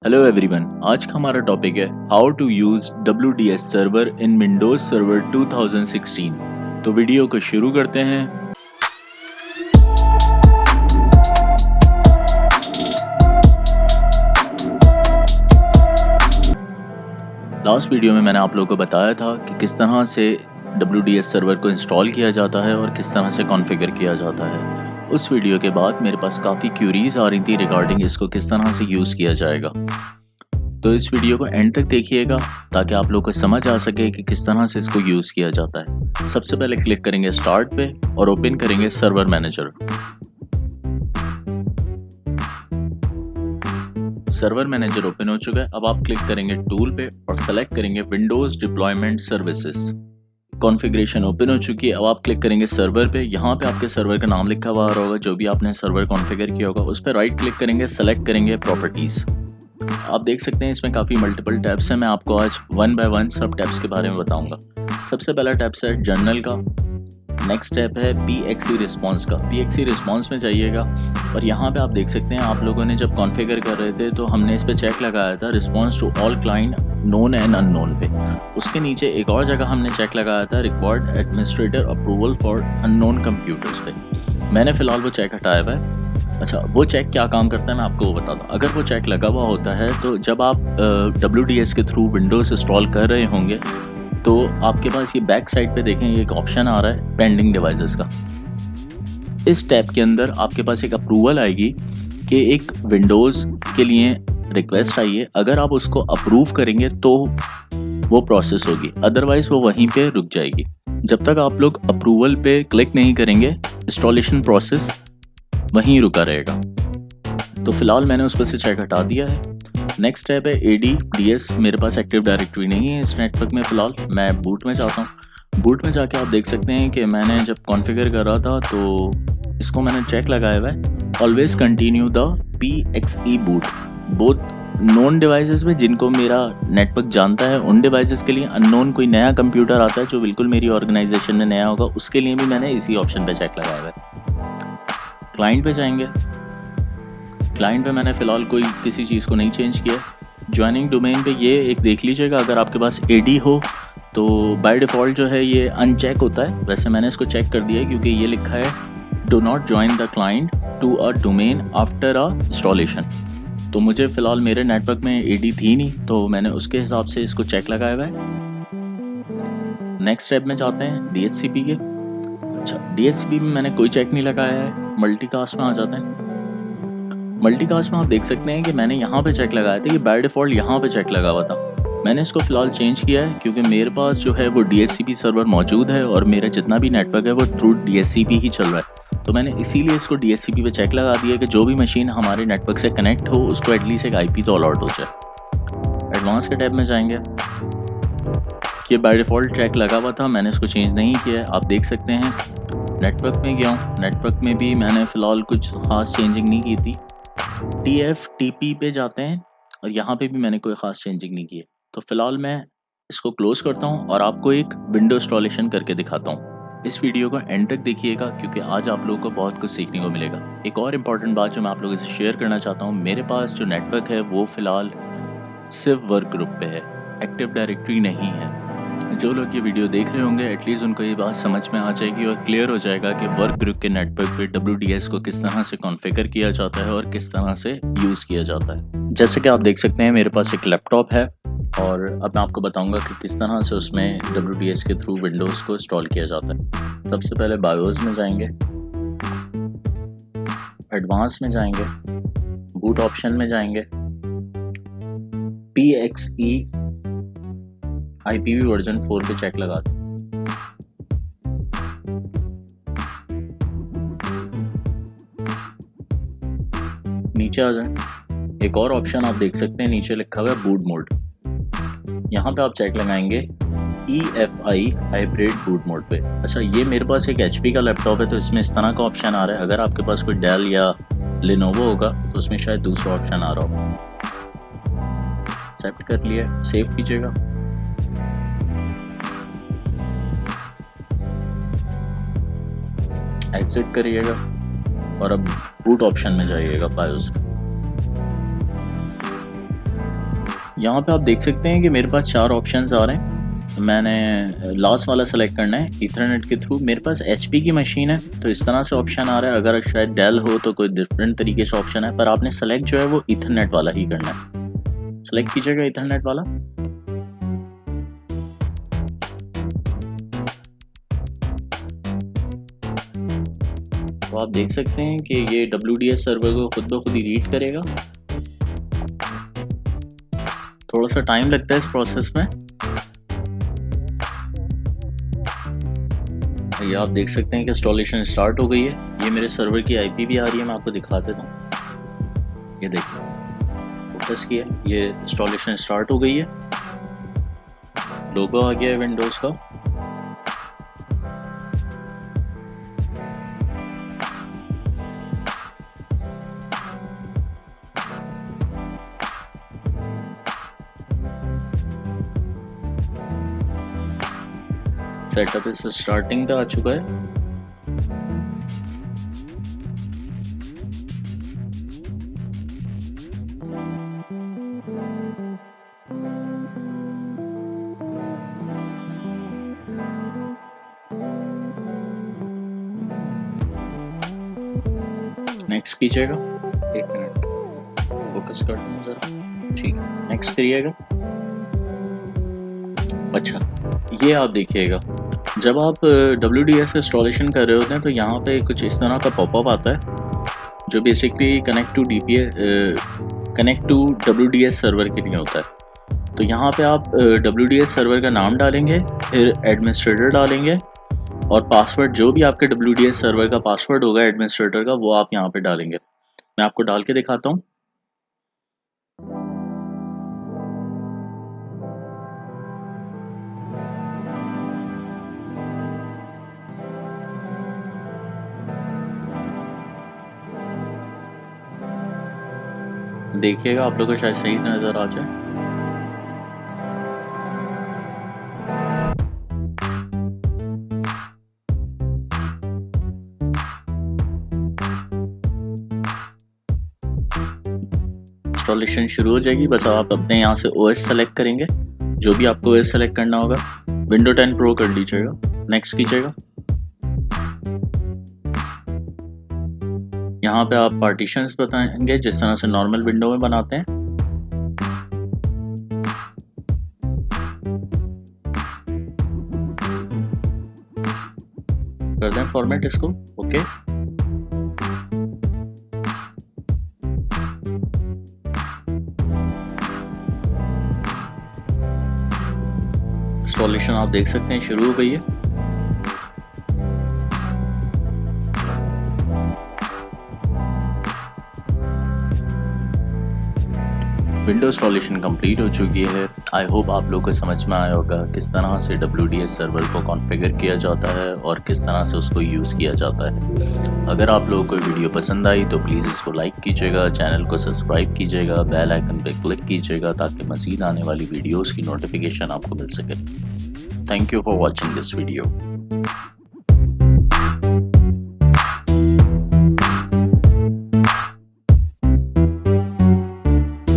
Hello everyone, आज का हमारा टॉपिक है how to use WDS server in Windows server 2016। तो वीडियो को शुरू करते हैं। लास्ट वीडियो में मैंने आप लोगों को बताया था कि किस तरह से WDS सर्वर को इंस्टॉल किया जाता है और किस तरह से कॉन्फ़िगर किया जाता है। उस वीडियो के बाद मेरे पास काफ़ी क्यूरीज आ रही थी रिगार्डिंग इसको किस तरह से यूज़ किया जाएगा। तो इस वीडियो को एंड तक देखिएगा ताकि आप लोग को समझ आ सके कि किस तरह से इसको यूज़ किया जाता है। सबसे पहले क्लिक करेंगे स्टार्ट पे और ओपन करेंगे server manager. Server manager open हो चुका है। अब आप क्लिक करेंगे टूल पे और सेलेक्ट करेंगे Windows deployment services. Configuration open हो चुकी है। अब आप क्लिक करेंगे सर्वर पे। यहाँ पे आपके सर्वर का नाम लिखा हुआ आ रहा होगा, जो भी आपने सर्वर कॉन्फ़िगर किया होगा। उस पर राइट क्लिक करेंगे, सेलेक्ट करेंगे प्रॉपर्टीज़। आप देख सकते हैं इसमें काफ़ी मल्टीपल टैब्स हैं। मैं आपको आज वन बाय वन सब टैब्स के बारे में बताऊंगा। सबसे पहला टैब्स है जर्नल का। नेक्स्ट टैब है PXE रिस्पॉन्स का। PXE रिस्पॉन्स में जाइएगा और यहाँ पे आप देख सकते हैं, आप लोगों ने जब कॉन्फ़िगर कर रहे थे तो हमने इस पर चेक लगाया था response to all client known and unknown पे। उसके नीचे एक और जगह हमने चेक लगाया था required administrator approval for unknown computers पे। मैंने फ़िलहाल वो चेक हटाया हुआ है। अच्छा, वो चेक क्या काम करता है मैं आपको वो बताता हूँ। अगर वो चेक लगा हुआ होता है तो जब आप WDS के थ्रू विंडोज़ इंस्टॉल कर रहे होंगे तो आपके पास ये बैक साइड पे देखें, ये एक ऑप्शन आ रहा है पेंडिंग डिवाइसेस का। इस टैब के अंदर आपके पास एक अप्रूवल आएगी कि एक विंडोज़ के लिए रिक्वेस्ट आई है। अगर आप उसको अप्रूव करेंगे तो वो प्रोसेस होगी, अदरवाइज़ वो वहीं पे रुक जाएगी। जब तक आप लोग अप्रूवल पे क्लिक नहीं करेंगे इंस्टॉलेशन प्रोसेस वहीं रुका रहेगा। तो फिलहाल मैंने उसको से चेक हटा दिया है। नेक्स्ट टैब है AD/DS। मेरे पास एक्टिव डायरेक्टरी नहीं है इस नेटवर्क में फ़िलहाल। मैं बूट में जाता हूँ। बूट में जाके आप देख सकते हैं कि मैंने जब कॉन्फ़िगर कर रहा था तो इसको मैंने चेक लगाया हुआ है, always continue the PXE boot. Both known devices में जिनको मेरा नेटवर्क जानता है, उन डिवाइसेस के लिए अननोन कोई नया कंप्यूटर आता है जो बिल्कुल मेरी ऑर्गेनाइजेशन में नया होगा, उसके लिए भी मैंने इसी ऑप्शन पे चेक लगाया हुआ है। क्लाइंट पे जाएंगे। क्लाइंट पे मैंने फ़िलहाल कोई किसी चीज़ को नहीं चेंज किया। ज्वाइनिंग डोमेन पे ये एक देख लीजिएगा, अगर आपके पास AD हो तो बाय डिफ़ॉल्ट जो है ये अनचेक होता है। वैसे मैंने इसको चेक कर दिया है क्योंकि ये लिखा है do not join the client to a domain after a installation. तो मुझे फ़िलहाल मेरे नेटवर्क में AD थी नहीं, तो मैंने उसके हिसाब से इसको चेक लगाया हुआ है। नेक्स्ट स्टेप में जाते हैं DHCP के। अच्छा, DHCP में मैंने कोई चेक नहीं लगाया है। मल्टीकास्ट में आ जाते हैं। मल्टीकास्ट में आप देख सकते हैं कि मैंने यहाँ पे चेक लगाया था, ये बाय डिफ़ॉल्ट यहाँ पे चेक लगा हुआ था। मैंने इसको फ़िलहाल चेंज किया है क्योंकि मेरे पास जो है वो DHCP सर्वर मौजूद है और मेरा जितना भी नेटवर्क है वो थ्रू DHCP ही चल रहा है। तो मैंने इसीलिए इसको DHCP पे चेक लगा दिया कि जो भी मशीन हमारे नेटवर्क से कनेक्ट हो उसको एटलीस्ट एक IP तो अलॉट हो जाए। एडवांस के टैब में जाएंगे। ये बाय डिफ़ॉल्ट चेक लगा हुआ था, मैंने इसको चेंज नहीं किया है। आप देख सकते हैं नेटवर्क में गया हूँ, नेटवर्क में भी मैंने फ़िलहाल कुछ ख़ास चेंजिंग नहीं की थी। TFTP पे जाते हैं और यहाँ पे भी मैंने कोई ख़ास चेंजिंग नहीं की है। तो फ़िलहाल मैं इसको क्लोज़ करता हूँ और आपको एक विंडो इंस्टॉलेशन करके दिखाता हूँ। इस वीडियो को एंड तक देखिएगा क्योंकि आज आप लोगों को बहुत कुछ सीखने को मिलेगा। एक और इम्पॉर्टेंट बात जो मैं आप लोगों से शेयर करना चाहता हूँ, मेरे पास जो नेटवर्क है वो फ़िलहाल सिर्फ वर्क ग्रुप पे है, एक्टिव डायरेक्टरी नहीं है। जो लोग ये वीडियो देख रहे होंगे एटलीस्ट उनको ये बात समझ में आ जाएगी और क्लियर हो जाएगा कि वर्क ग्रुप के नेटवर्क पे WDS को किस तरह से कॉन्फ़िगर किया जाता है और किस तरह से यूज़ किया जाता है। जैसे कि आप देख सकते हैं मेरे पास एक लैपटॉप है और अब मैं आपको बताऊंगा कि किस तरह से उसमें WDS के थ्रू विंडोज़ को इंस्टॉल किया जाता है। सबसे पहले बायोस में जाएंगे, एडवांस में जाएंगे, बूट ऑप्शन में जाएंगे, PXE IPv वर्जन 4 पे चेक लगा दें। नीचे आ जाएं। एक और ऑप्शन आप देख सकते हैं, नीचे लिखा हुआ है बूट मोड। यहाँ पे आप चेक लगाएंगे EFI हाइब्रिड बूट मोड पे। अच्छा, ये मेरे पास एक HP का लैपटॉप है तो इसमें इस तरह का ऑप्शन आ रहा है। अगर आपके पास कोई डेल या Lenovo होगा तो उसमें शायद दूसरा ऑप्शन आ रहा हो। एक्सेप्ट कर लिया, सेव कीजिएगा। एग्जिट करिएगा और अब बूट ऑप्शन में जाइएगा बायोस। यहाँ पे आप देख सकते हैं कि मेरे पास 4 ऑप्शंस आ रहे हैं। मैंने लास्ट वाला सेलेक्ट करना है ईथरनेट के थ्रू। मेरे पास एचपी की मशीन है तो इस तरह से ऑप्शन आ रहा है, अगर शायद डेल हो तो कोई डिफरेंट तरीके से ऑप्शन है, पर आपने सेलेक्ट जो है वो ईथरनेट वाला ही करना है। सेलेक्ट कीजिएगा ईथरनेट वाला। तो आप देख सकते हैं कि ये WDS सर्वर को खुद ब खुद ही रीड करेगा। थोड़ा सा टाइम लगता है इस प्रोसेस में। ये आप देख सकते हैं कि इंस्टॉलेशन स्टार्ट हो गई है। ये मेरे सर्वर की आईपी भी आ रही है, मैं आपको दिखा देता हूँ। ये देखिए, फोकस किया, ये इंस्टॉलेशन स्टार्ट हो गई है। लोगो आ गया है विंडोज़ का। सेटअप इस स्टार्टिंग पे आ चुका है। नेक्स्ट कीजिएगा। 1 मिनट फोकस कर दूँ ज़रा। ठीक है, नेक्स्ट करिएगा। अच्छा, ये आप देखिएगा, जब आप WDS इंस्टॉलेशन कर रहे होते हैं तो यहाँ पे कुछ इस तरह का पॉपअप आता है जो basically connect to WDS server के लिए होता है। तो यहाँ पे आप WDS सर्वर का नाम डालेंगे, फिर एडमिनिस्ट्रेटर डालेंगे और पासवर्ड, जो भी आपके WDS सर्वर का पासवर्ड होगा एडमिनिस्ट्रेटर का, वो आप यहाँ पे डालेंगे। मैं आपको डाल के दिखाता हूँ। देखिएगा, आप लोग को शायद सही नज़र आ जाए। इंस्टॉलेशन शुरू हो जाएगी। बस आप अपने यहाँ से OS सेलेक्ट करेंगे, जो भी आपको OS सेलेक्ट करना होगा। विंडो 10 प्रो कर लीजिएगा। नेक्स्ट कीजिएगा। यहाँ पे आप पार्टीशंस बताएंगे जिस तरह से नॉर्मल विंडो में बनाते हैं। कर दें फॉर्मेट इसको। ओके, इंस्टॉलेशन आप देख सकते हैं शुरू हो गई है। विंडो इंस्टॉलेशन कंप्लीट हो चुकी है। आई होप आप लोग को समझ में आया होगा किस तरह से WDS सर्वर को कॉन्फ़िगर किया जाता है और किस तरह से उसको यूज़ किया जाता है। अगर आप लोगों को वीडियो पसंद आई तो प्लीज़ इसको लाइक कीजिएगा, चैनल को सब्सक्राइब कीजिएगा, बेल आइकन पर क्लिक कीजिएगा ताकि मज़ीद आने वाली वीडियोज़ की नोटिफिकेशन आपको मिल सके। Thank you for watching this video.